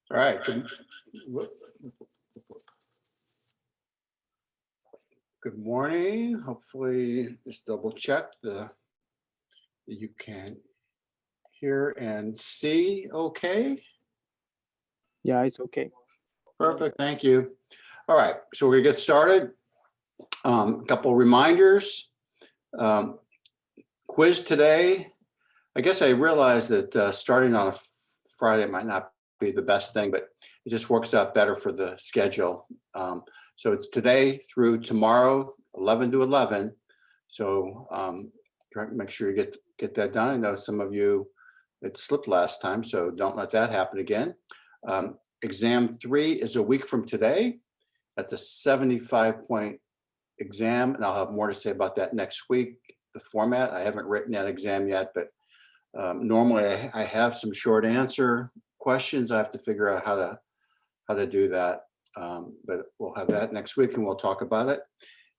All right. Good morning. Hopefully, just double check that you can hear and see. Okay. Yeah, it's okay. Perfect. Thank you. All right. So we get started. A couple reminders. Um, quiz today. I guess I realized that starting on a Friday might not be the best thing, but it just works out better for the schedule. So it's today through tomorrow, 11 to 11. So try to make sure you get that done. I know some of you, it slipped last time, so don't let that happen again. Exam 3 is a week from today. That's a 75-point exam, and I'll have more to say about that next week. The format, I haven't written that exam yet, but normally I have some short answer questions. I have to figure out how to do that. But we'll have that next week and we'll talk about it.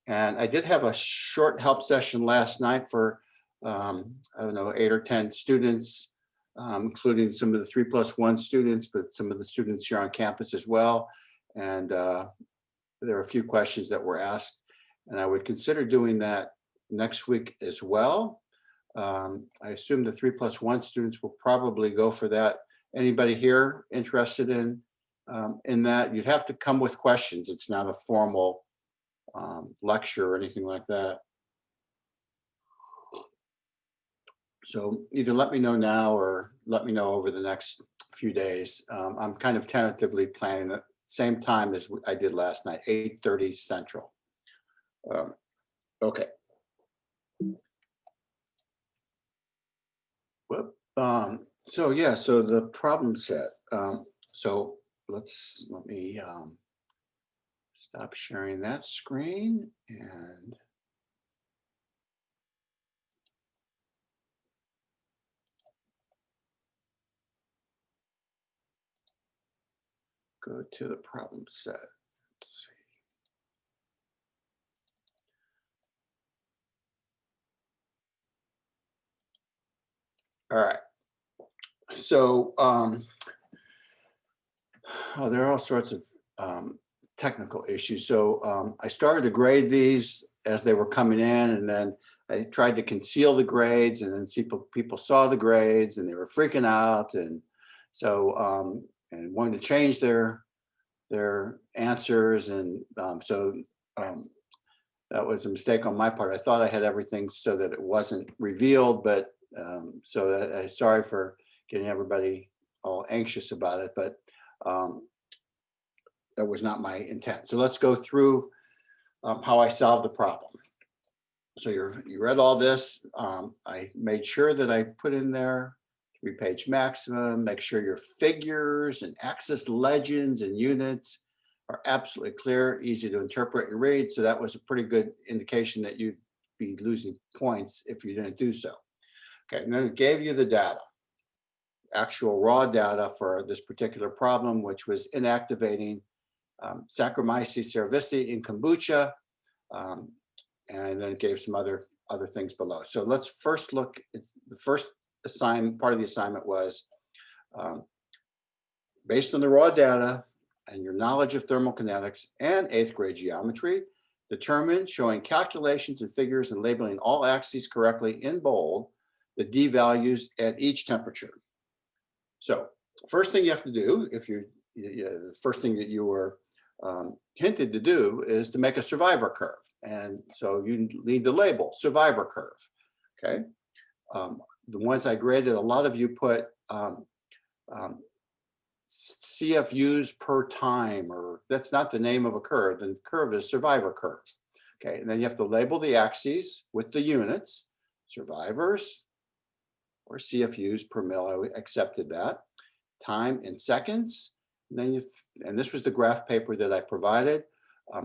And I did have a short help session last night for, I don't know, 8 or 10 students, including some of the 3+1 students, but some of the students here on campus as well. And there are a few questions that were asked, and I would consider doing that next week as well. I assume the 3+1 students will probably go for that. Anybody here interested in that? You'd have to come with questions. It's not a formal lecture or anything like that. So either let me know now or let me know over the next few days. I'm kind of tentatively planning the same time as I did last night, 8:30 Central. Okay. Well, so yeah, so the problem set. So let me stop sharing that screen and go to the problem set. Let's see. All right. So there are all sorts of technical issues. So I started to grade these as they were coming in, and then I tried to conceal the grades, and then people saw the grades and they were freaking out. And so and wanted to change their answers. And so that was a mistake on my part. I thought I had everything so that it wasn't revealed, but so sorry for getting everybody all anxious about it, but that was not my intent. So let's go through how I solved the problem. So you read all this. I made sure that I put in there 3-page maximum, make sure your figures and axis legends and units are absolutely clear, easy to interpret and read. So that was a pretty good indication that you'd be losing points if you didn't do so. Okay, and then it gave you the data, actual raw data for this particular problem, which was inactivating Saccharomyces cerevisiae in kombucha, and then it gave some other things below. So let's first look. It's the first part of the assignment was based on the raw data and your knowledge of thermokinetics and 8th grade geometry, determine, showing calculations and figures and labeling all axes correctly in bold, the D values at each temperature. So first thing you have to do, if the first thing that you were hinted to do is to make a survivor curve. And so you need to label survivor curve, okay? The ones I graded, a lot of you put CFUs per time, or that's not the name of a curve. The curve is survivor curve, okay? And then you have to label the axes with the units, survivors, or CFUs per mil. I accepted that. Time in seconds. And then and this was the graph paper that I provided.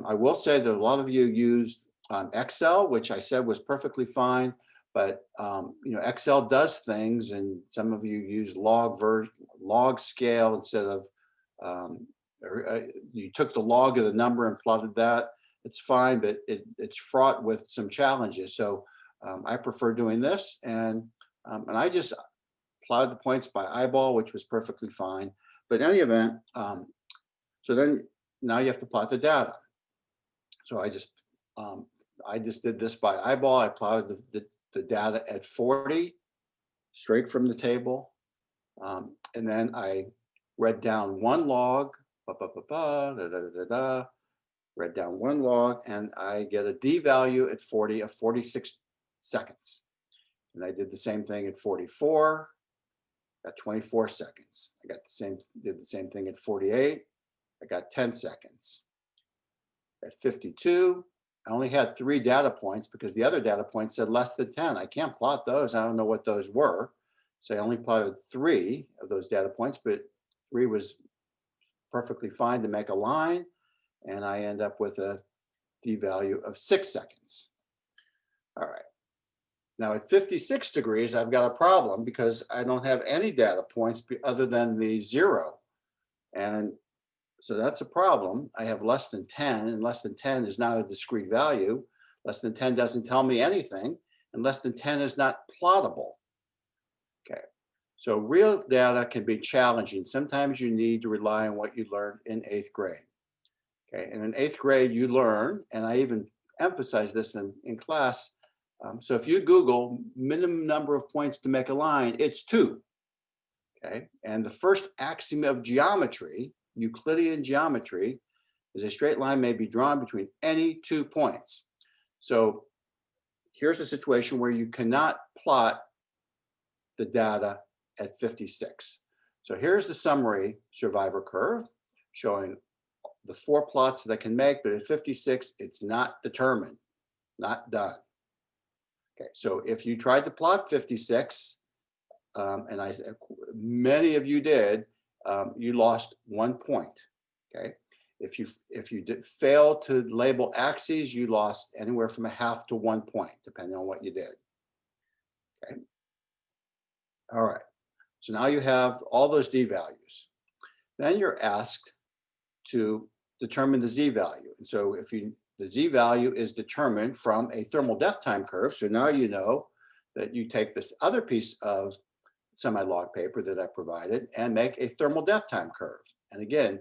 I will say that a lot of you used Excel, which I said was perfectly fine, but Excel does things, and some of you use log scale instead of you took the log of the number and plotted that. It's fine, but it's fraught with some challenges. So I prefer doing this, and I just plotted the points by eyeball, which was perfectly fine. But in any event, so then now you have to plot the data. So I just did this by eyeball. I plotted the data at 40 straight from the table. And then I read down one log, read down one log, and I get a D value at 40 of 46 seconds. And I did the same thing at 44, got 24 seconds. I got did the same thing at 48, I got 10 seconds. At 52, I only had 3 data points because the other data points said less than 10. I can't plot those. I don't know what those were. So I only plotted 3 of those data points, but 3 was perfectly fine to make a line. And I end up with a D value of 6 seconds. All right. Now at 56 degrees, I've got a problem because I don't have any data points other than the 0. And so that's a problem. I have less than 10, and less than 10 is not a discrete value. Less than 10 doesn't tell me anything, and less than 10 is not plottable. Okay, so real data can be challenging. Sometimes you need to rely on what you learned in 8th grade. Okay, and in 8th grade you learn, and I even emphasize this in class. So if you Google minimum number of points to make a line, it's 2. Okay, and the first axiom of geometry, Euclidean geometry, is a straight line may be drawn between any 2 points. So here's a situation where you cannot plot the data at 56. So here's the summary survivor curve showing the 4 plots that I can make, but at 56, it's not determined, not done. Okay, so if you tried to plot 56, and many of you did, you lost 1 point. Okay, if you fail to label axes, you lost anywhere from 0.5 to 1 point, depending on what you did. Okay, all right. So now you have all those D values. Then you're asked to determine the Z value. And so the Z value is determined from a thermal death time curve. So now you know that you take this other piece of semi-log paper that I provided and make a thermal death time curve. And again,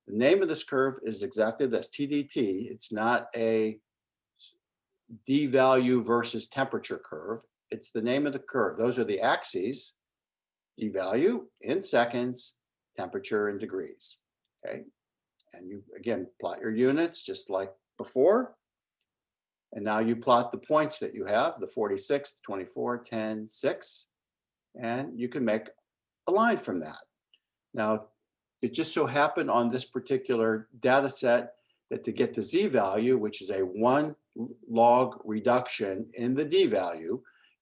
the name of this curve is exactly this, TDT. It's not a D value versus temperature curve. It's the name of the curve. Those are the axes, D value in seconds, temperature in degrees. Okay, and you again plot your units just like before. And now you plot the points that you have, the 46, 24, 10, 6. And you can make a line from that. Now, it just so happened on this particular data set that to get the Z value, which is a 1 log reduction in the D value,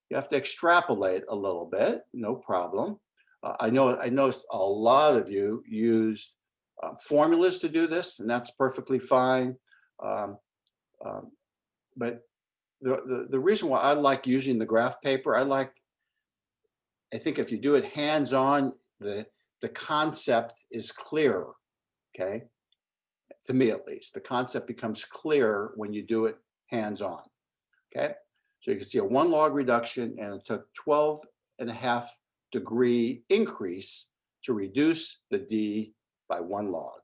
you have to extrapolate a little bit, no problem. I noticed a lot of you used formulas to do this, and that's perfectly fine. But the reason why I like using the graph paper, I think if you do it hands-on, the concept is clearer, okay? To me at least, the concept becomes clearer when you do it hands-on, okay? So you can see a 1 log reduction, and it took 12.5 degree increase to reduce the D by 1 log.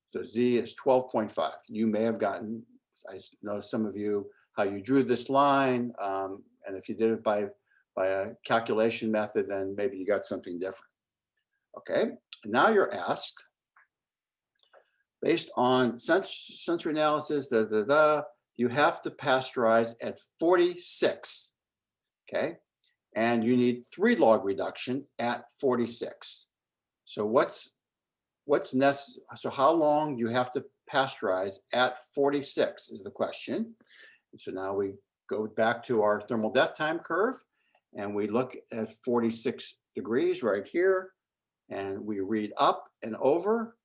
So Z is 12.5. You may have gotten, I know some of you, how you drew this line, and if you did it by a calculation method, then maybe you got something different. Okay, now you're asked, based on sensory analysis, you have to pasteurize at 46, okay? And you need 3 log reduction at 46. So what's necessary? So how long do you have to pasteurize at 46 is the question. And so now we go back to our thermal death time curve, and we look at 46 degrees right here, and we read up and over,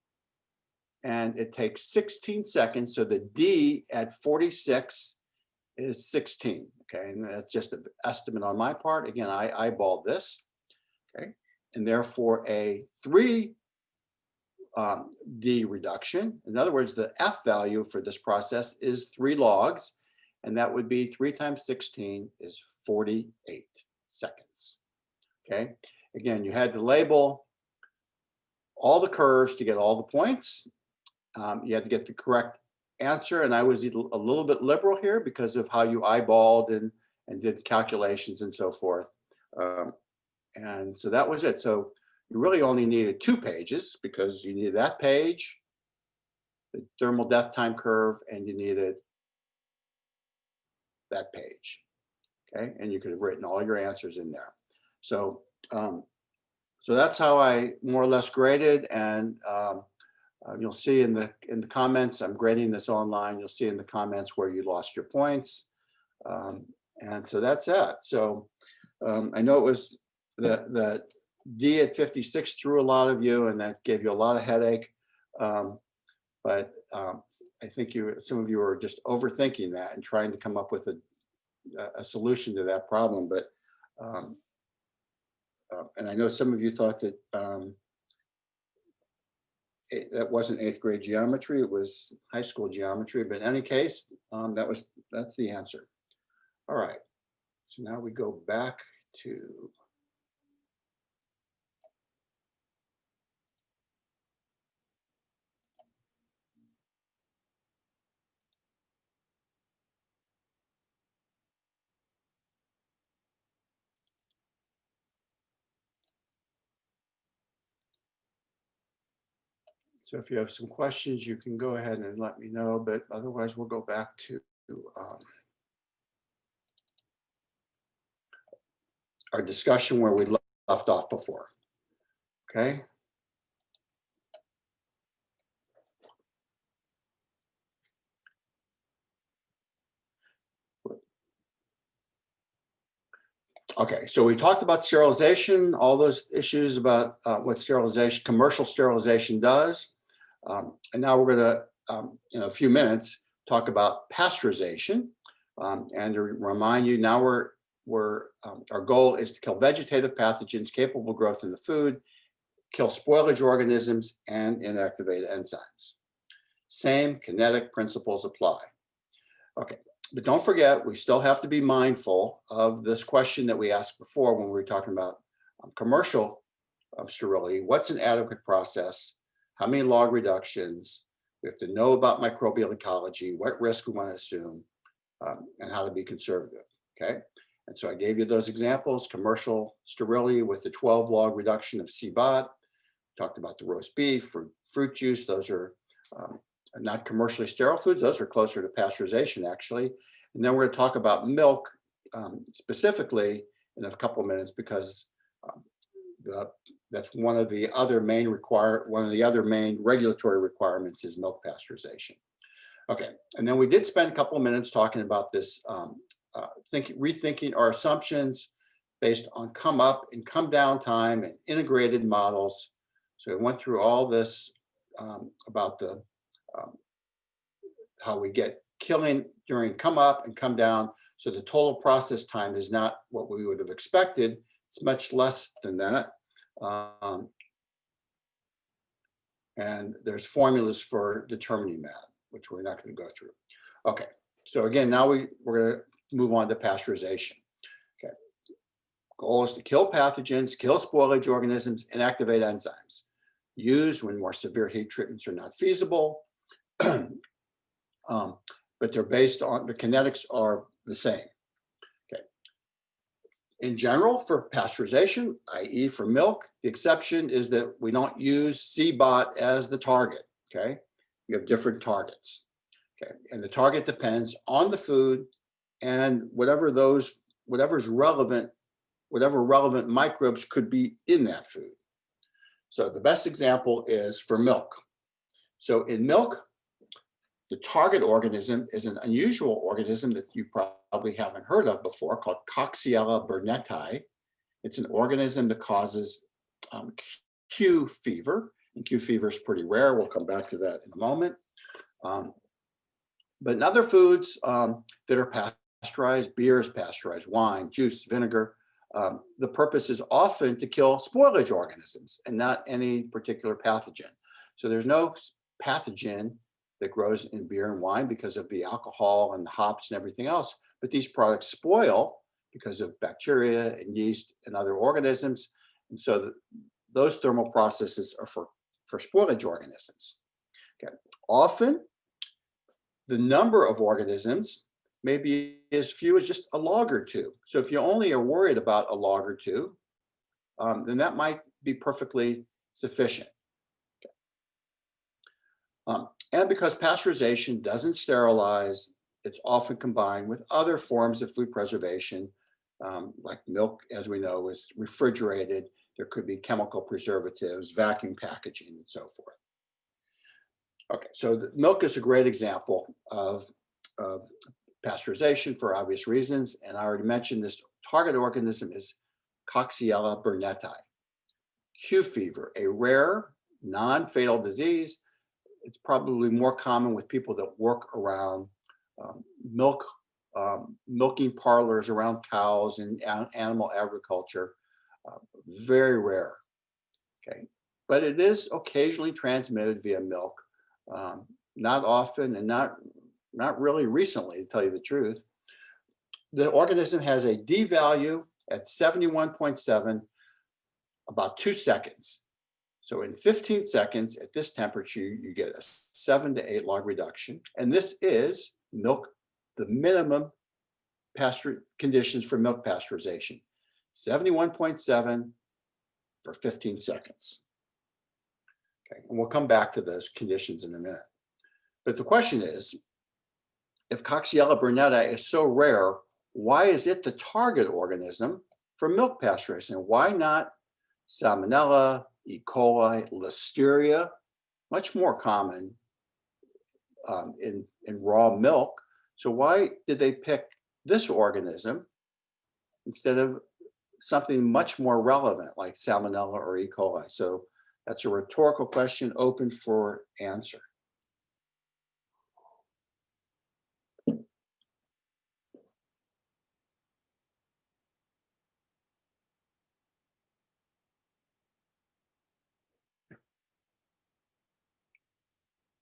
and it takes 16 seconds. So the D at 46 is 16, okay? And that's just an estimate on my part. Again, I eyeballed this, okay? And therefore a 3 D reduction. In other words, the F value for this process is 3 logs, and that would be 3 times 16 is 48 seconds, okay? Again, you had to label all the curves to get all the points. You had to get the correct answer, and I was a little bit liberal here because of how you eyeballed and did calculations and so forth. And so that was it. So you really only needed 2 pages because you needed that page, the thermal death time curve, and you needed that page. Okay, and you could have written all your answers in there. So so that's how I more or less graded, and you'll see in the comments, I'm grading this online. You'll see in the comments where you lost your points, and so that's it. So I know it was the D at 56 threw a lot of you, and that gave you a lot of headache. But I think some of you are just overthinking that and trying to come up with a solution to that problem. But and I know some of you thought that that wasn't 8th grade geometry; it was high school geometry. But in any case, that's the answer. All right. So now we go back to. So if you have some questions, you can go ahead and let me know, but otherwise we'll go back to our discussion where we left off before. Okay. Okay, so we talked about sterilization, all those issues about what sterilization, commercial sterilization does. And now we're going to, in a few minutes, talk about pasteurization. And to remind you, now our goal is to kill vegetative pathogens capable of growth in the food, kill spoilage organisms, and inactivate enzymes. Same kinetic principles apply. Okay, but don't forget, we still have to be mindful of this question that we asked before when we were talking about commercial sterility. What's an adequate process? How many log reductions? We have to know about microbial ecology, what risk we want to assume, and how to be conservative, okay? And so I gave you those examples: commercial sterility with the 12 log reduction of CBOT. Talked about the roast beef, fruit juice. Those are not commercially sterile foods. Those are closer to pasteurization, actually. And then we're going to talk about milk specifically in a couple of minutes, because that's one of the other main regulatory requirements is milk pasteurization. Okay, and then we did spend a couple of minutes talking about this, rethinking our assumptions based on come up and come down time and integrated models. So we went through all this about the how we get killing during come up and come down. So the total process time is not what we would have expected. It's much less than that. And there's formulas for determining that, which we're not going to go through. Okay, so again, now we're going to move on to pasteurization. Okay, goal is to kill pathogens, kill spoilage organisms, and activate enzymes. Used when more severe heat treatments are not feasible. But they're based on, the kinetics are the same. Okay. In general, for pasteurization, i.e. for milk, the exception is that we don't use CBOT as the target, okay? We have different targets, okay? And the target depends on the food and whatever relevant microbes could be in that food. So the best example is for milk. So in milk, the target organism is an unusual organism that you probably haven't heard of before, called Coxiella burnetii. It's an organism that causes Q fever, and Q fever is pretty rare. We'll come back to that in a moment. But in other foods that are pasteurized, beer is pasteurized, wine, juice, vinegar, the purpose is often to kill spoilage organisms and not any particular pathogen. So there's no pathogen that grows in beer and wine because of the alcohol and the hops and everything else. But these products spoil because of bacteria and yeast and other organisms. And so those thermal processes are for for spoilage organisms. Okay. Often, the number of organisms may be as few as just a log or two. So if you only are worried about a log or two, then that might be perfectly sufficient. And because pasteurization doesn't sterilize, it's often combined with other forms of food preservation, like milk, as we know, is refrigerated. There could be chemical preservatives, vacuum packaging, and so forth. Okay, so the milk is a great example of pasteurization for obvious reasons. And I already mentioned this target organism is Coxiella burnetii. Q fever, a rare, non-fatal disease. It's probably more common with people that work around milking parlors, around cows and animal agriculture. Very rare, okay? But it is occasionally transmitted via milk, not often and not really recently, to tell you the truth. The organism has a D value at 71.7, about 2 seconds. So in 15 seconds at this temperature, you get a 7 to 8 log reduction. And this is milk, the minimum conditions for milk pasteurization, 71.7 for 15 seconds. Okay, and we'll come back to those conditions in a minute. But the question is, if Coxiella burnetii is so rare, why is it the target organism for milk pasteurization? Why not Salmonella, E. coli, Listeria, much more common in raw milk? So why did they pick this organism instead of something much more relevant like Salmonella or E. coli? So that's a rhetorical question open for answer.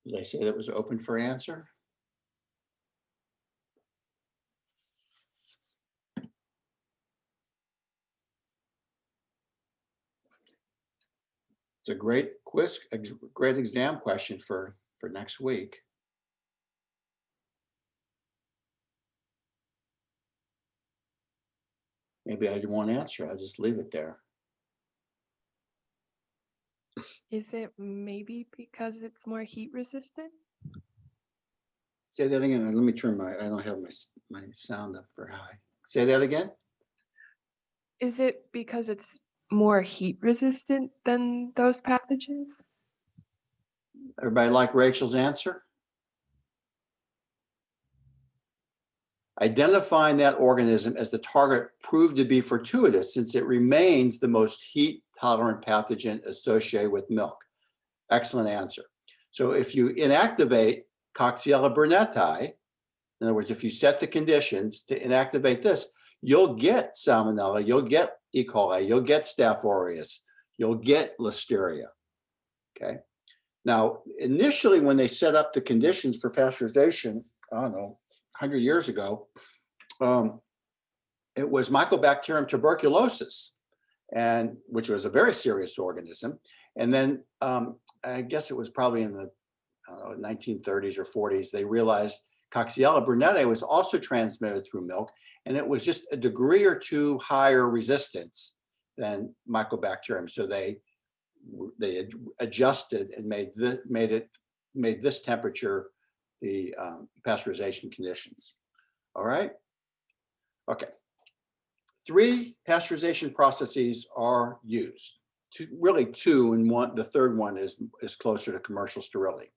Did I say that was open for answer? It's a great quiz, a great exam question for next week. Maybe I won't answer. I'll just leave it there. Is it maybe because it's more heat resistant? Say that again. Let me turn I don't have my sound up for high. Say that again. Is it because it's more heat resistant than those pathogens? Everybody like Rachel's answer? Identifying that organism as the target proved to be fortuitous since it remains the most heat-tolerant pathogen associated with milk. Excellent answer. So if you inactivate Coxiella burnetii, in other words, if you set the conditions to inactivate this, you'll get Salmonella, you'll get E. coli, you'll get Staph aureus, you'll get Listeria, okay? Now, initially when they set up the conditions for pasteurization, I don't know, 100 years ago, it was Mycobacterium tuberculosis, and which was a very serious organism. And then I guess it was probably in the 1930s or 40s, they realized Coxiella burnetii was also transmitted through milk, and it was just a degree or two higher resistance than Mycobacterium. So they adjusted and made this temperature the pasteurization conditions. All right. Okay. 3 pasteurization processes are used. Really two, and one, the third one is closer to commercial sterility.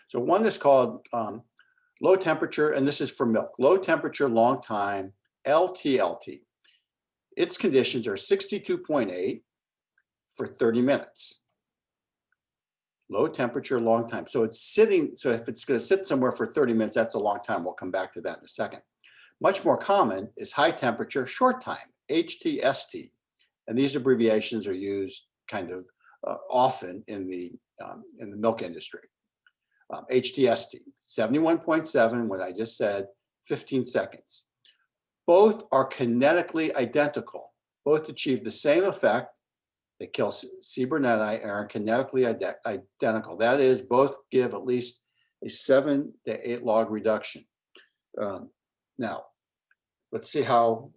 So one is called low temperature, and this is for milk, low temperature, long time, LTLT. Its conditions are 62.8 for 30 minutes. Low temperature, long time. So it's sitting, so if it's going to sit somewhere for 30 minutes, that's a long time. We'll come back to that in a second. Much more common is high temperature, short time, HTST. And these abbreviations are used kind of often in the milk industry. HTST, 71.7, what I just said, 15 seconds. Both are kinetically identical. Both achieve the same effect They kill C. burnettii and are kinetically identical. That is, both give at least a 7 to 8 log reduction. Now, let's see how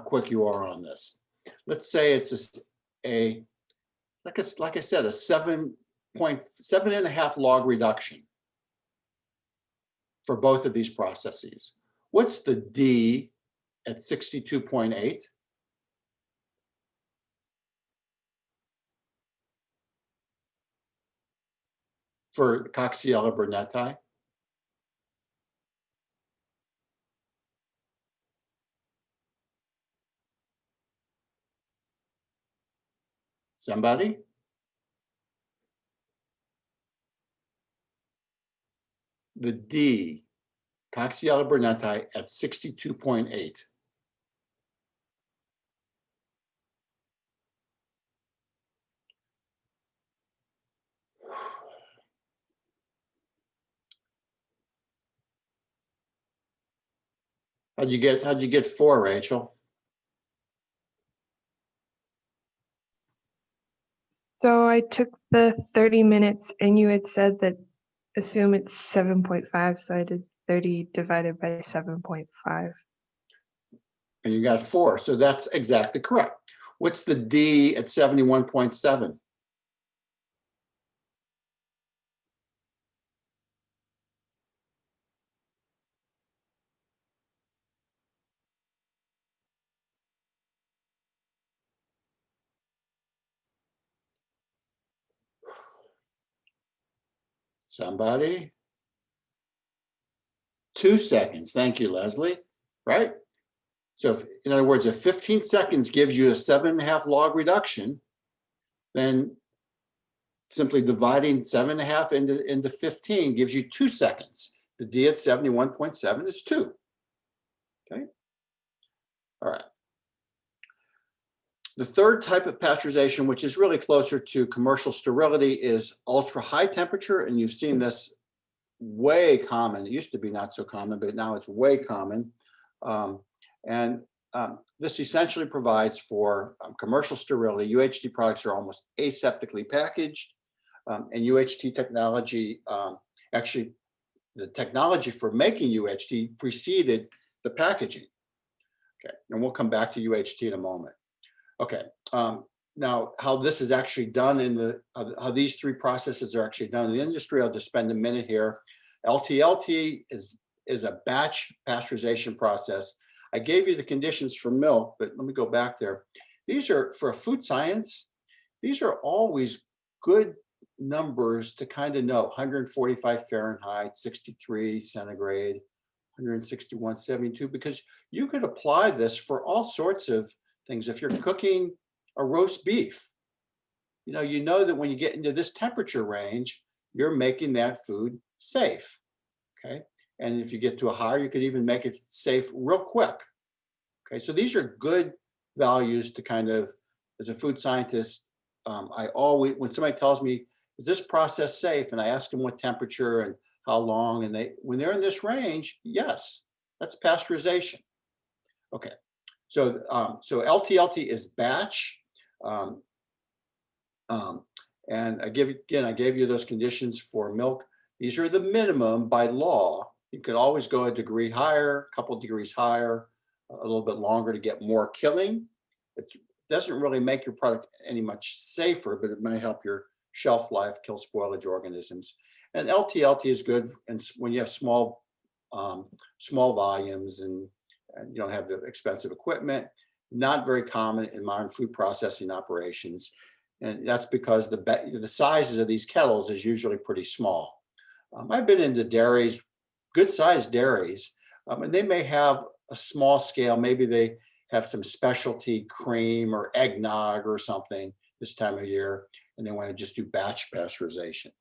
quick you are on this. Let's say it's like I said, a 7.5 log reduction for both of these processes. What's the D at 62.8? For Coxiella burnettii? Somebody? The D, Coxiella burnettii at 62.8. How'd you get 4, Rachel? So I took the 30 minutes and you had said that assume it's 7.5. So I did 30 divided by 7.5. And you got 4, so that's exactly correct. What's the D at 71.7? Somebody? 2 seconds. Thank you, Leslie. Right? So if, in other words, if 15 seconds gives you a 7.5 log reduction, then simply dividing 7.5 into 15 gives you 2 seconds. The D at 71.7 is 2. Okay. All right. The third type of pasteurization, which is really closer to commercial sterility, is ultra high temperature. And you've seen this way common. It used to be not so common, but now it's way common. This essentially provides for commercial sterility. UHT products are almost aseptically packaged, and UHT technology, actually, the technology for making UHT preceded the packaging. Okay, and we'll come back to UHT in a moment. Okay, now how this is actually done in how these 3 processes are actually done in the industry, I'll just spend a minute here. LTLT is a batch pasteurization process. I gave you the conditions for milk, but let me go back there. These are, for food science, these are always good numbers to kind of know. 145 Fahrenheit, 63 centigrade, 161, 72, because you could apply this for all sorts of things. If you're cooking a roast beef, you know that when you get into this temperature range, you're making that food safe, okay? And if you get to a higher, you could even make it safe real quick, okay? So these are good values to kind of, as a food scientist, I always, when somebody tells me, is this process safe? And I ask them what temperature and how long, and when they're in this range, yes, that's pasteurization. Okay, so LTLT is batch, and I gave you those conditions for milk. These are the minimum by law. You could always go a degree higher, a couple degrees higher, a little bit longer to get more killing. It doesn't really make your product any much safer, but it might help your shelf life, kill spoilage organisms. And LTLT is good, and when you have small volumes and you don't have the expensive equipment. Not very common in modern food processing operations, and that's because the sizes of these kettles is usually pretty small. I've been into dairies, good sized dairies, and they may have a small scale. Maybe they have some specialty cream or eggnog or something this time of year, and they want to just do batch pasteurization.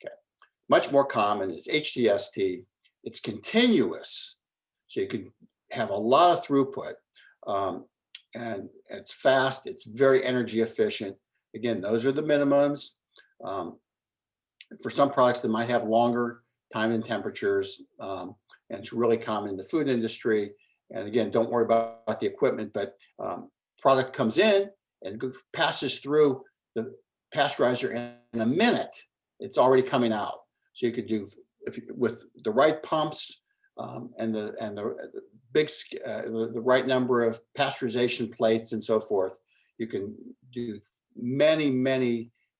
Okay, much more common is HTST. It's continuous, so you can have a lot of throughput, and it's fast. It's very energy efficient. Again, those are the minimums. For some products that might have longer time and temperatures, and it's really common in the food industry. And again, don't worry about the equipment, but product comes in and passes through the pasteurizer in a minute, it's already coming out. So you could do, with the right pumps and the right number of pasteurization plates and so forth, you can do many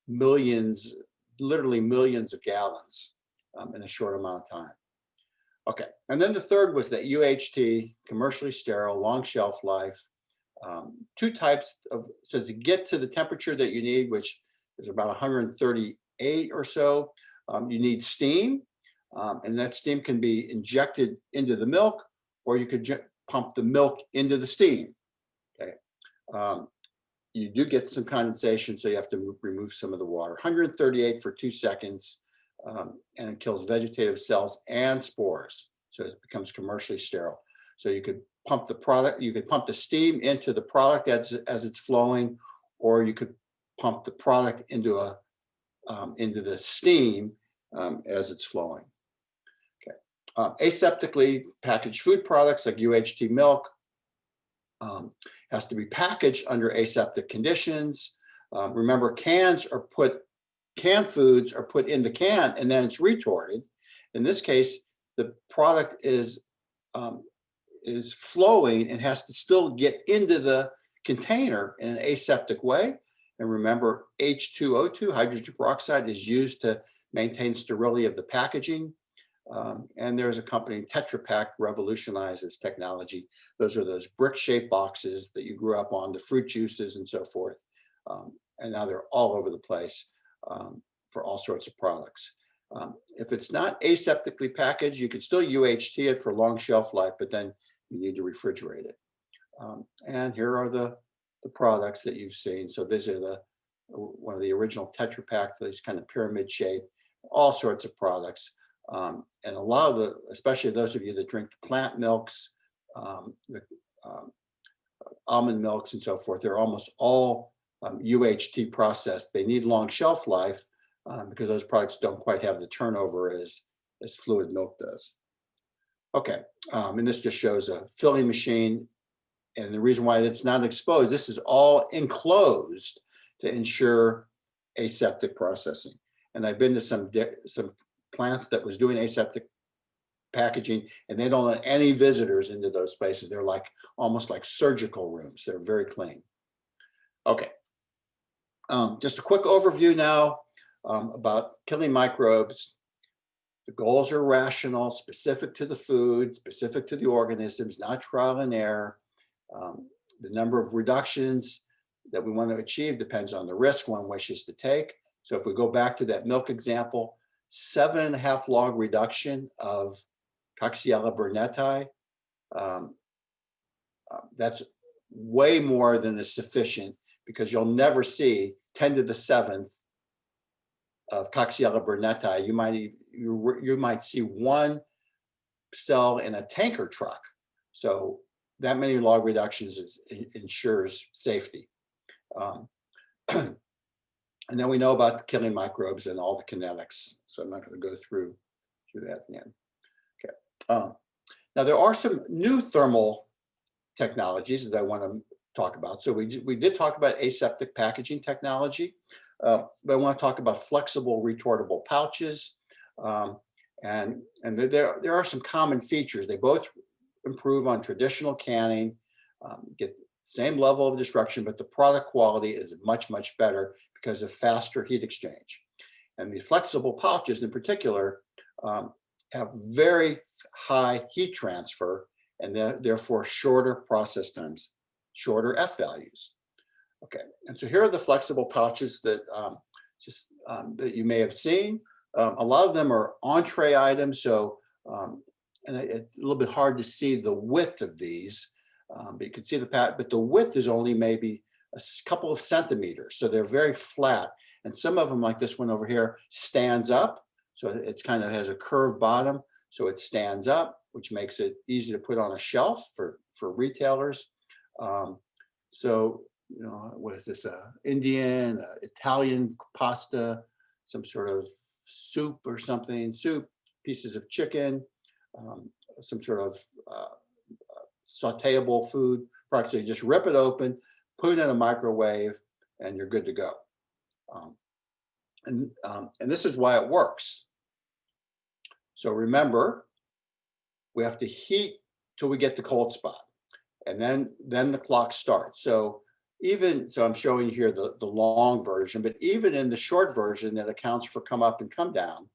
millions, literally millions of gallons in a short amount of time. Okay, and then the third was that UHT, commercially sterile, long shelf life. Two types of, so to get to the temperature that you need, which is about 138 or so, you need steam, and that steam can be injected into the milk, or you could pump the milk into the steam. Okay, you do get some condensation, so you have to remove some of the water. 138 for 2 seconds, and it kills vegetative cells and spores, so it becomes commercially sterile. So you could pump the product, you could pump the steam into the product as it's flowing, or you could pump the product into the steam as it's flowing. Okay, aseptically packaged food products like UHT milk has to be packaged under aseptic conditions. Remember, canned foods are put in the can and then it's retorted. In this case, the product is flowing and has to still get into the container in an aseptic way. And remember, H2O2, hydrogen peroxide, is used to maintain sterility of the packaging. And there's a company, Tetra Pak, revolutionized this technology. Those are those brick-shaped boxes that you grew up on, the fruit juices and so forth. And now they're all over the place for all sorts of products. If it's not aseptically packaged, you could still UHT it for long shelf life, but then you need to refrigerate it. And here are the products that you've seen. So these are one of the original Tetra Pak, these kind of pyramid shape, all sorts of products. And a lot of especially those of you that drink the plant milks, the almond milks and so forth, they're almost all UHT processed. They need long shelf life because those products don't quite have the turnover as fluid milk does. Okay, and this just shows a filling machine. And the reason why it's not exposed, this is all enclosed to ensure aseptic processing. And I've been to some plants that was doing aseptic packaging, and they don't let any visitors into those spaces. They're almost like surgical rooms. They're very clean. Okay, just a quick overview now about killing microbes. The goals are rational, specific to the food, specific to the organisms, not trial and error. The number of reductions that we want to achieve depends on the risk one wishes to take. So if we go back to that milk example, 7.5 log reduction of Coxiella burnetii, that's way more than is sufficient, because you'll never see 10 to the 7th of Coxiella burnetii. You might see one cell in a tanker truck. So that many log reductions ensures safety. And then we know about the killing microbes and all the kinetics. So I'm not going to go through that again. Okay. Now there are some new thermal technologies that I want to talk about. So we did talk about aseptic packaging technology, but I want to talk about flexible retortable pouches. And there are some common features. They both improve on traditional canning, get the same level of destruction, but the product quality is much better because of faster heat exchange. And the flexible pouches in particular have very high heat transfer, and therefore shorter process times, shorter F values. Okay, and so here are the flexible pouches that that you may have seen. A lot of them are entree items, so and it's a little bit hard to see the width of these, but you can see but the width is only maybe a couple of centimeters, so they're very flat. And some of them, like this one over here, stands up, so it's kind of has a curved bottom, so it stands up, which makes it easy to put on a shelf for retailers. So, you know, what is this? Indian, Italian pasta, some sort of soup or something, pieces of chicken, some sort of sauteable food product. So you just rip it open, put it in a microwave, and you're good to go. And this is why it works. So remember, we have to heat till we get the cold spot, and then the clock starts. So I'm showing you here the long version, but even in the short version that accounts for come up and come down,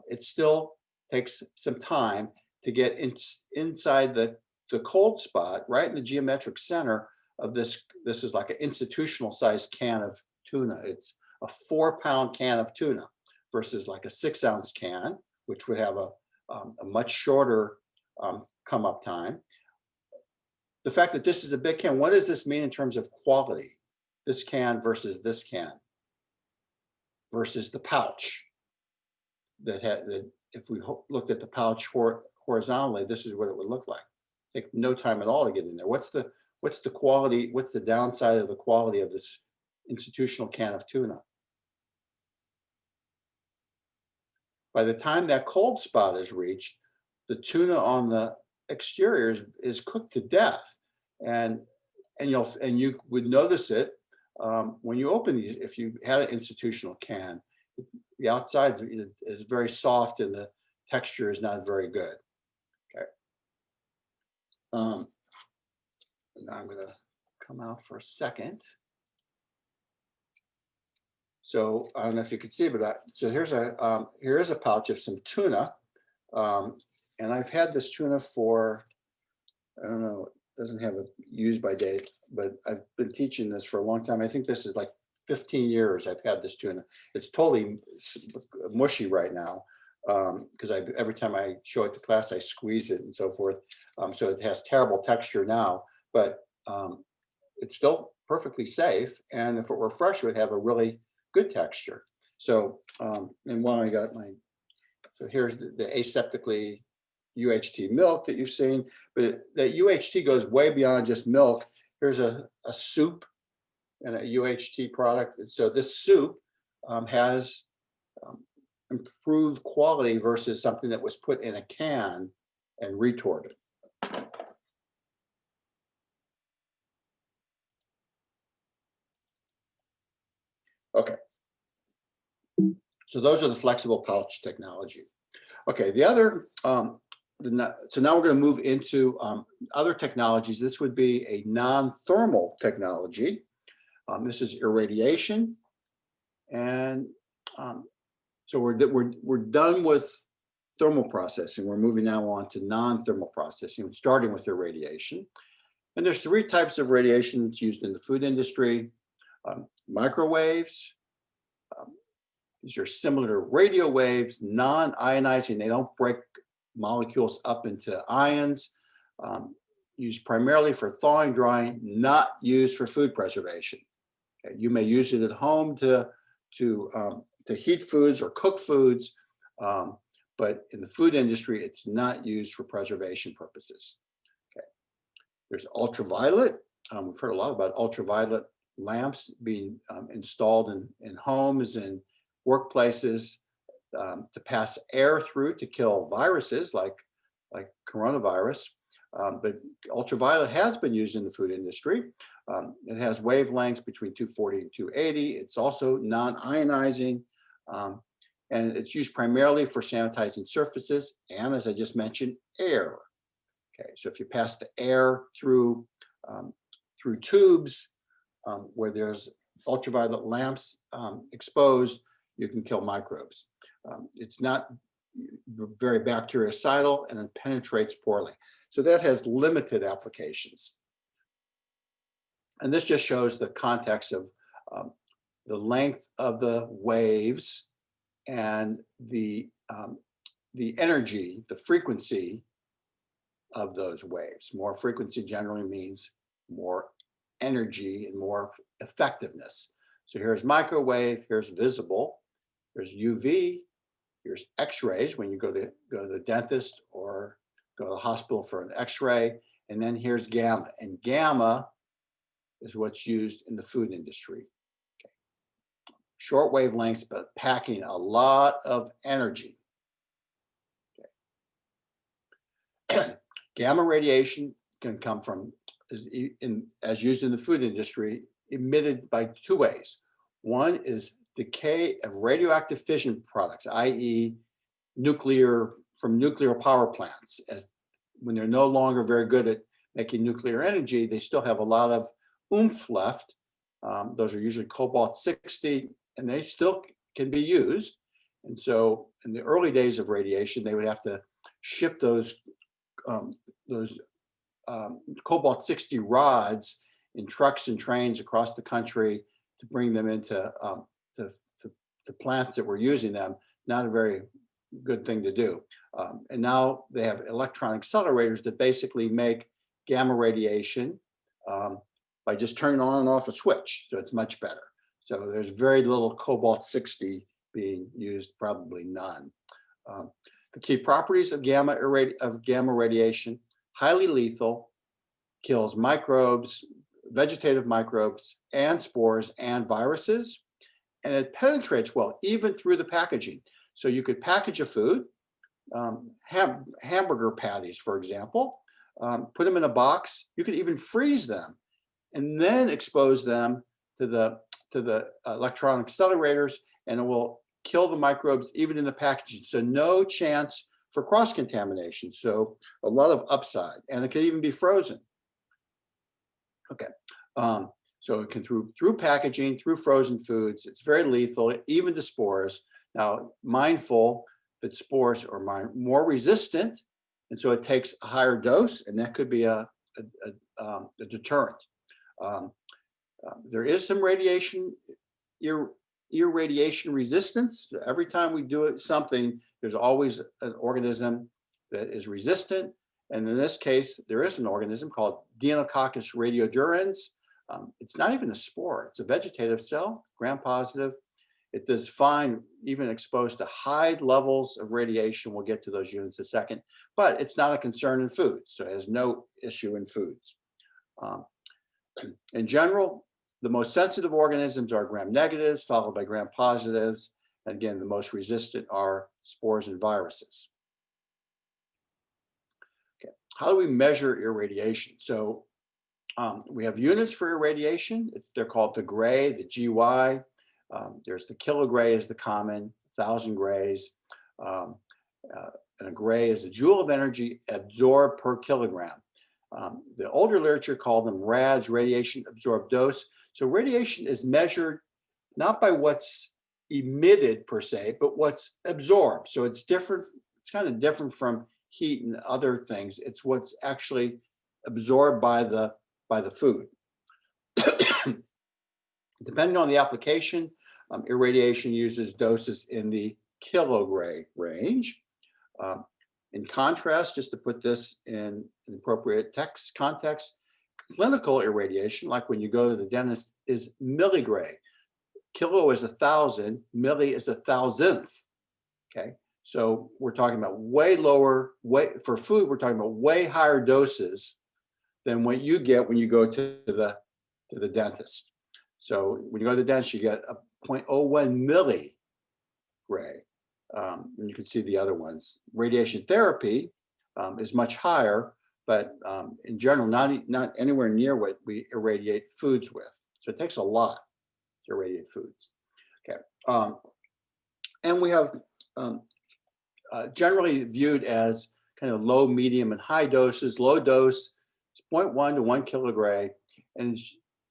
it still takes some time to get inside the cold spot, right in the geometric center of this. This is like an institutional sized can of tuna. It's a 4-pound can of tuna versus like a 6-ounce can, which would have a much shorter come up time. The fact that this is a big can, what does this mean in terms of quality? This can versus this can versus the pouch that if we looked at the pouch horizontally, this is what it would look like. Take no time at all to get in there. What's the quality? What's the downside of the quality of this institutional can of tuna? By the time that cold spot is reached, the tuna on the exterior is cooked to death, and you would notice it when you open these. If you had an institutional can, the outside is very soft and the texture is not very good. Okay. Now I'm going to come out for a second. So I don't know if you can see, but so here is a pouch of some tuna, and I've had this tuna for, I don't know, it doesn't have a use by date, but I've been teaching this for a long time. I think this is like 15 years I've had this tuna. It's totally mushy right now because every time I show it to class, I squeeze it and so forth. So it has terrible texture now, but it's still perfectly safe. And if it were fresh, it would have a really good texture. So, and one I got so here's the aseptically UHT milk that you've seen, but that UHT goes way beyond just milk. Here's a soup and a UHT product. And so this soup has improved quality versus something that was put in a can and retorted. Okay. So those are the flexible pouch technology. Okay, the other, so now we're going to move into other technologies. This would be a non-thermal technology. This is irradiation, and so we're done with thermal processing. We're moving now on to non-thermal processing, starting with irradiation. And there's 3 types of radiation that's used in the food industry: microwaves. These are similar to radio waves, non-ionizing. They don't break molecules up into ions. Used primarily for thawing, drying, not used for food preservation. Okay. You may use it at home to heat foods or cook foods, but in the food industry, it's not used for preservation purposes. Okay. There's ultraviolet. We've heard a lot about ultraviolet lamps being installed in homes and workplaces to pass air through to kill viruses like coronavirus. But ultraviolet has been used in the food industry. It has wavelengths between 240 and 280. It's also non-ionizing, and it's used primarily for sanitizing surfaces and, as I just mentioned, air. Okay, so if you pass the air through tubes where there's ultraviolet lamps exposed, you can kill microbes. It's not very bactericidal and it penetrates poorly. So that has limited applications. And this just shows the context of the length of the waves and the energy, the frequency of those waves. More frequency generally means more energy and more effectiveness. So here's microwave, here's visible, there's UV, here's X-rays when you go to the dentist or go to the hospital for an X-ray, and then here's gamma. And gamma is what's used in the food industry. Okay. Short wavelengths, but packing a lot of energy. Okay. Gamma radiation can come from as used in the food industry, emitted by two ways. One is decay of radioactive fission products, i.e. from nuclear power plants. As when they're no longer very good at making nuclear energy, they still have a lot of oomph left. Those are usually cobalt-60, and they still can be used. And so in the early days of radiation, they would have to ship those cobalt-60 rods in trucks and trains across the country to bring them into the plants that were using them. Not a very good thing to do. And now they have electron accelerators that basically make gamma radiation by just turning on and off a switch. So it's much better. So there's very little cobalt-60 being used, probably none. The key properties of gamma radiation: highly lethal, kills microbes, vegetative microbes, and spores and viruses, and it penetrates well, even through the packaging. So you could package a food, hamburger patties, for example, put them in a box. You could even freeze them and then expose them to the electron accelerators, and it will kill the microbes even in the packaging. So no chance for cross-contamination. So a lot of upside, and it can even be frozen. Okay, so it can through packaging, through frozen foods. It's very lethal, even to spores. Now, mindful that spores are more resistant, and so it takes a higher dose, and that could be a deterrent. There is some radiation, irradiation resistance. Every time we do something, there's always an organism that is resistant. And in this case, there is an organism called Deinococcus radiodurans. It's not even a spore, it's a vegetative cell, gram-positive. It does fine, even exposed to high levels of radiation. We'll get to those units in a second, but it's not a concern in foods, so it has no issue in foods. In general, the most sensitive organisms are gram-negatives, followed by gram-positives. And again, the most resistant are spores and viruses. Okay, how do we measure irradiation? So we have units for irradiation. They're called the gray, the GY. There's the kilogray is the common, 1,000 grays. And a gray is a joule of energy absorbed per kilogram. The older literature called them RADs, radiation absorbed dose. So radiation is measured not by what's emitted per se, but what's absorbed. So it's different. It's kind of different from heat and other things. It's what's actually absorbed by the food. Depending on the application, irradiation uses doses in the kilogray range. In contrast, just to put this in an appropriate context, clinical irradiation, like when you go to the dentist, is milligray. Kilo is 1,000, milli is 1,000th. Okay, so we're talking about way lower, for food, we're talking about way higher doses than what you get when you go to the dentist. So when you go to the dentist, you get a 0.01 milligray. And you can see the other ones. Radiation therapy is much higher, but in general, not anywhere near what we irradiate foods with. So it takes a lot to irradiate foods. Okay, and we have generally viewed as kind of low, medium, and high doses. Low dose is 0.1 to 1 kilogray, and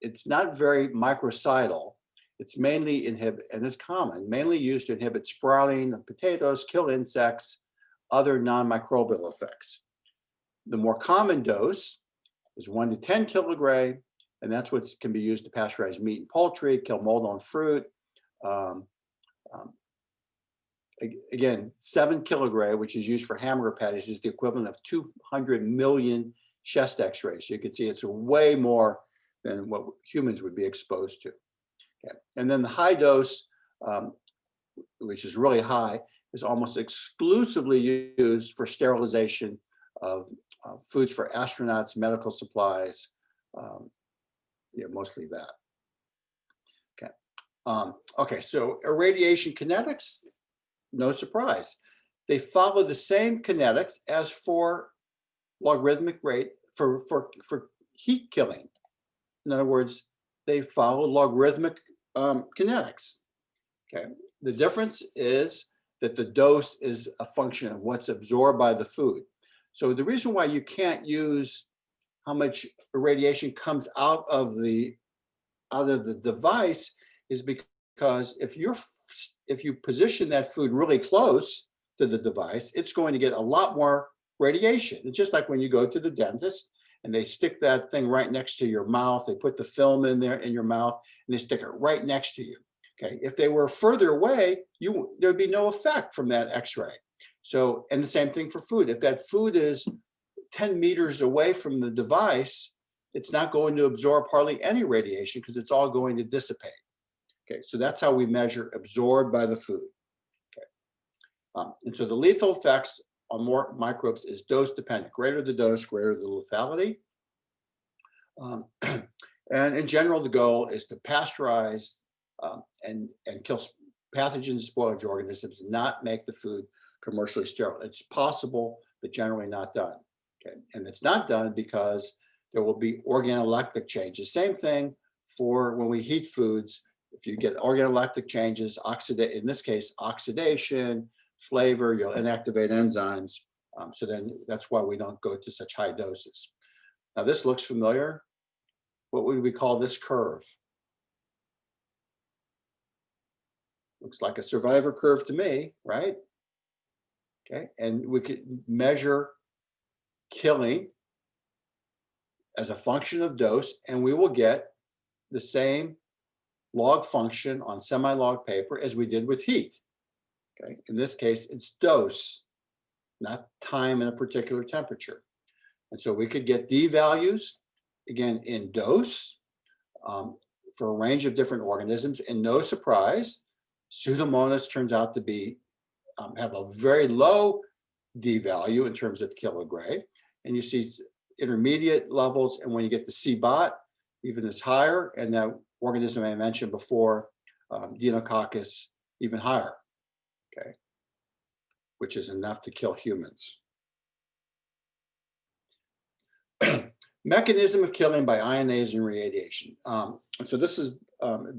it's not very microcidal. It's mainly and it's common, mainly used to inhibit sprouting of potatoes, kill insects, other non-microbial effects. The more common dose is 1 to 10 kilogray, and that's what can be used to pasteurize meat and poultry, kill mold on fruit. Again, 7 kilogray, which is used for hamburger patties, is the equivalent of 200 million chest x-rays. So you can see it's way more than what humans would be exposed to. Okay. And then the high dose, which is really high, is almost exclusively used for sterilization of foods for astronauts, medical supplies, mostly that. Okay. Okay, so irradiation kinetics, no surprise. They follow the same kinetics as for logarithmic rate, for heat killing. In other words, they follow logarithmic kinetics. Okay, the difference is that the dose is a function of what's absorbed by the food. So the reason why you can't use how much radiation comes out of the device is because if you position that food really close to the device, it's going to get a lot more radiation. It's just like when you go to the dentist and they stick that thing right next to your mouth, they put the film in there in your mouth and they stick it right next to you. Okay, if they were further away, there'd be no effect from that X-ray. So, and the same thing for food. If that food is 10 meters away from the device, it's not going to absorb hardly any radiation because it's all going to dissipate. Okay, so that's how we measure absorbed by the food. Okay, and so the lethal effects on more microbes is dose dependent. Greater the dose, greater the lethality. And in general, the goal is to pasteurize and kill pathogens, spoilage organisms, and not make the food commercially sterile. It's possible, but generally not done. Okay, and it's not done because there will be organoleptic changes. Same thing for when we heat foods. If you get organoleptic changes, in this case, oxidation, flavor, you'll inactivate enzymes. So then that's why we don't go to such high doses. Now this looks familiar. What would we call this curve? Looks like a survivor curve to me, right? Okay, and we could measure killing as a function of dose, and we will get the same log function on semi-log paper as we did with heat. Okay, in this case, it's dose, not time in a particular temperature. And so we could get D values, again, in dose for a range of different organisms, and no surprise, Pseudomonas turns out to be have a very low D value in terms of kilogray, and you see intermediate levels, and when you get to CBOT, even is higher, and that organism I mentioned before, Deinococcus, even higher, okay, which is enough to kill humans. Mechanism of killing by ionizing radiation. So this has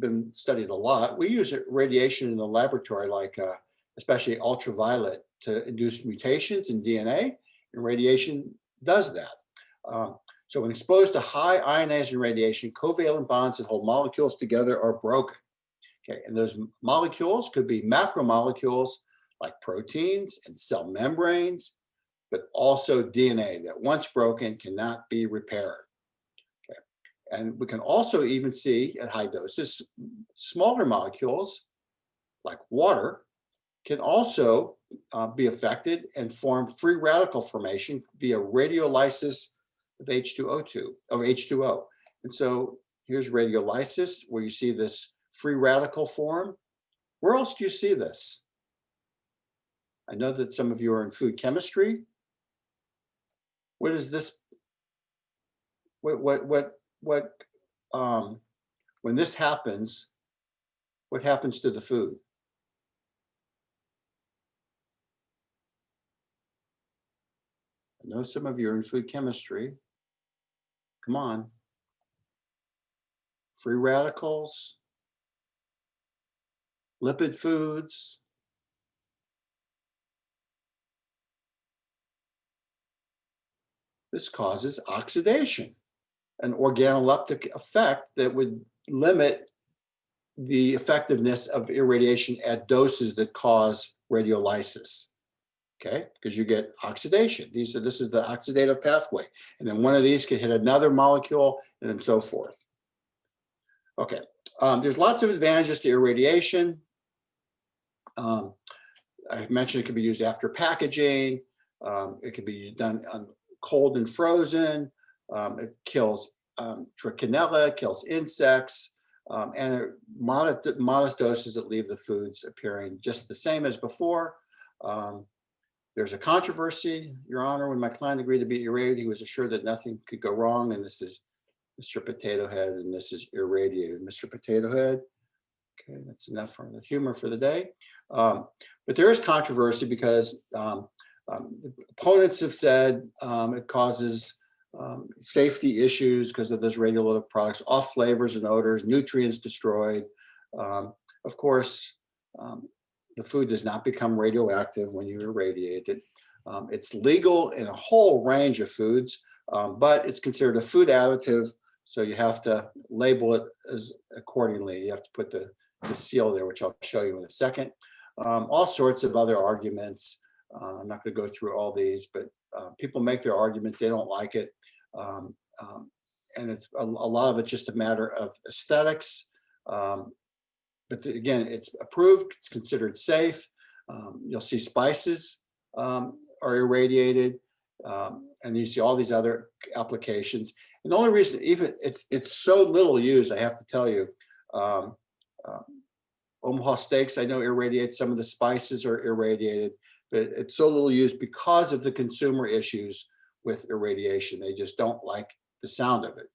been studied a lot. We use radiation in the laboratory, like especially ultraviolet, to induce mutations in DNA, and radiation does that. So when exposed to high ionizing radiation, covalent bonds that hold molecules together are broken. Okay, and those molecules could be macromolecules like proteins and cell membranes, but also DNA that once broken cannot be repaired. Okay, and we can also even see at high doses, smaller molecules like water can also be affected and form free radical formation via radiolysis of H2O. And so here's radiolysis, where you see this free radical form. Where else do you see this? I know that some of you are in food chemistry. What is this? When this happens, what happens to the food? I know some of you are in food chemistry. Come on. Free radicals, lipid foods. This causes oxidation, an organoleptic effect that would limit the effectiveness of irradiation at doses that cause radiolysis. Okay, because you get oxidation. This is the oxidative pathway. And then one of these could hit another molecule and then so forth. Okay, there's lots of advantages to irradiation. I mentioned it can be used after packaging. It can be done on cold and frozen. It kills trichinella, kills insects, and at modest doses that leave the foods appearing just the same as before. There's a controversy, Your Honor, when my client agreed to be irradiated, he was assured that nothing could go wrong, and this is Mr. Potato Head, and this is irradiated. Mr. Potato Head. Okay, that's enough for the humor for the day. But there is controversy because the opponents have said it causes safety issues because of those radioactive products, off flavors and odors, nutrients destroyed. Of course, the food does not become radioactive when you irradiate it. It's legal in a whole range of foods, but it's considered a food additive. So you have to label it as accordingly. You have to put the seal there, which I'll show you in a second. All sorts of other arguments. I'm not going to go through all these, but people make their arguments. They don't like it. And it's a lot of it's just a matter of aesthetics. But again, it's approved, it's considered safe. You'll see spices are irradiated, and you see all these other applications. And the only reason, even it's so little used, I have to tell you, Omaha steaks, I know, irradiate. Some of the spices are irradiated, but it's so little used because of the consumer issues with irradiation. They just don't like the sound of it.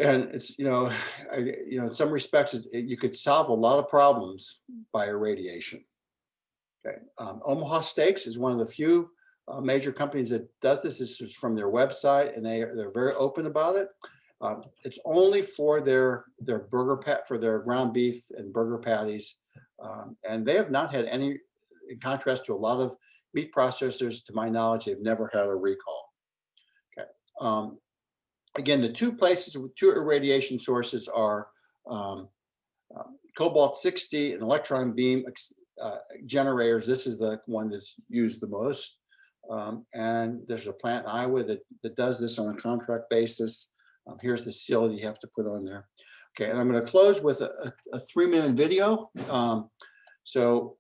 And it's, in some respects, you could solve a lot of problems by irradiation. Okay. Omaha Steaks is one of the few major companies that does this. This is from their website, and they're very open about it. It's only for their for their ground beef and burger patties, and they have not had any, in contrast to a lot of meat processors, to my knowledge, they've never had a recall. Okay. Again, the two places with two irradiation sources are cobalt-60 and electron beam generators. This is the one that's used the most. And there's a plant in Iowa that does this on a contract basis. Here's the seal that you have to put on there. Okay, and I'm going to close with a 3-minute video. So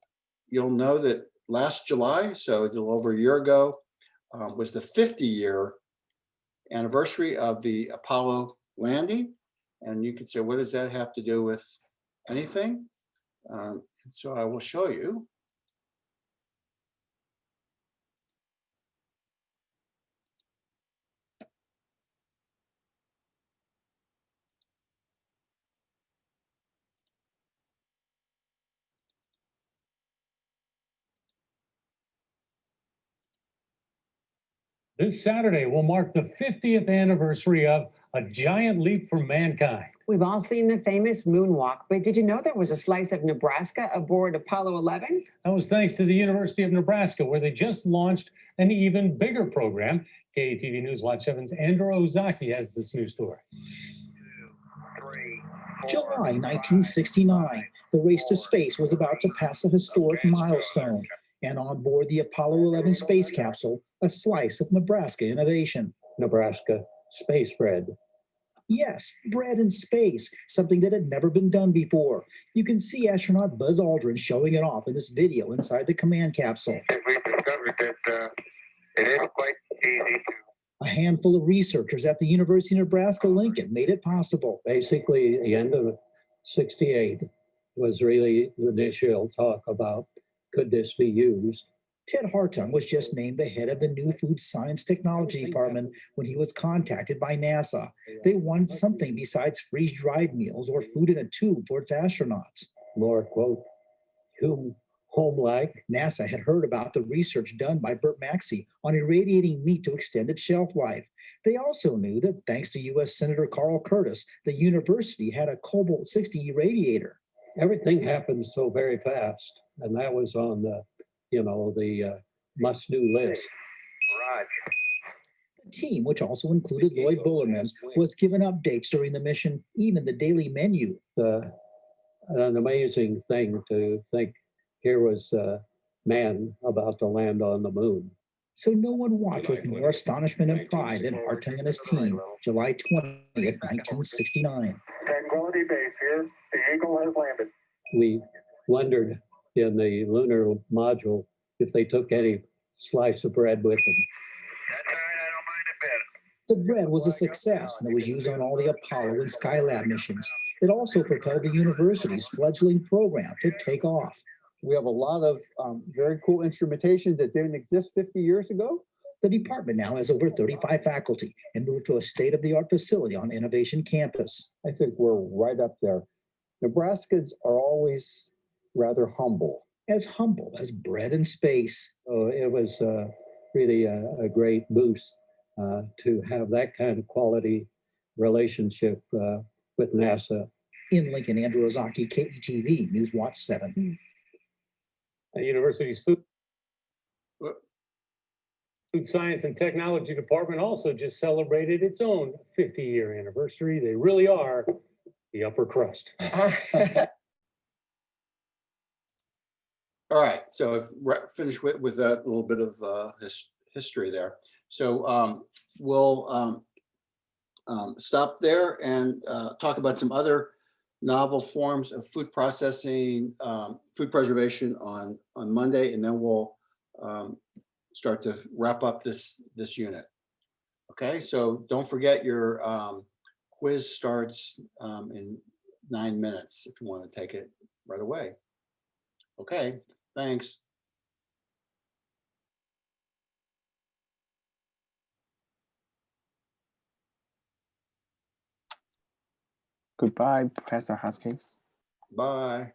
you'll know that last July, so a little over a year ago, was the 50-year anniversary of the Apollo landing. And you could say, what does that have to do with anything? So I will show you. This Saturday will mark the 50th anniversary of A Giant Leap for Mankind. We've all seen the famous moonwalk, but did you know there was a slice of Nebraska aboard Apollo 11? That was thanks to the University of Nebraska, where they just launched an even bigger program. KATV News Watch 7's Andrew Ozaki has this news story. July 1969, the race to space was about to pass a historic milestone, and on board the Apollo 11 space capsule, a slice of Nebraska innovation. Nebraska space bread. Yes, bread in space, something that had never been done before. You can see astronaut Buzz Aldrin showing it off in this video inside the command capsule. We discovered that it is quite easy to. A handful of researchers at the University of Nebraska-Lincoln made it possible. Basically, the end of '68 was really the initial talk about, could this be used? Ted Hartung was just named the head of the New Food Science Technology Department when he was contacted by NASA. They wanted something besides freeze-dried meals or food in a tube for its astronauts. More, quote, home-like. NASA had heard about the research done by Burt Maxey on irradiating meat to extend its shelf life. They also knew that thanks to U.S. Senator Carl Curtis, the university had a cobalt-60 irradiator. Everything happened so very fast, and that was on the must-do list. Roger. The team, which also included Lloyd Bullerman, was given updates during the mission, even the daily menu. An amazing thing to think here was man about to land on the moon. So no one watched with more astonishment and pride than Hartung and his team, July 20th, 1969. Tranquility Base here. The Eagle has landed. We wondered in the lunar module if they took any slice of bread with them. That's all right. I don't mind a bit. The bread was a success, and it was used on all the Apollo and Skylab missions. It also propelled the university's fledgling program to take off. We have a lot of very cool instrumentation that didn't exist 50 years ago. The department now has over 35 faculty and moved to a state-of-the-art facility on Innovation Campus. I think we're right up there. Nebraskans are always rather humble. As humble as bread in space. So it was really a great boost to have that kind of quality relationship with NASA. In Lincoln, Andrew Ozaki, KETV, News Watch 7. University's Food Science and Technology Department also just celebrated its own 50-year anniversary. They really are the upper crust. All right, so I've finished with that little bit of history there. So we'll stop there and talk about some other novel forms of food processing, food preservation on Monday, and then we'll start to wrap up this unit. Okay, so don't forget your quiz starts in 9 minutes if you want to take it right away. Okay, thanks. Goodbye, Professor Hoskins. Bye.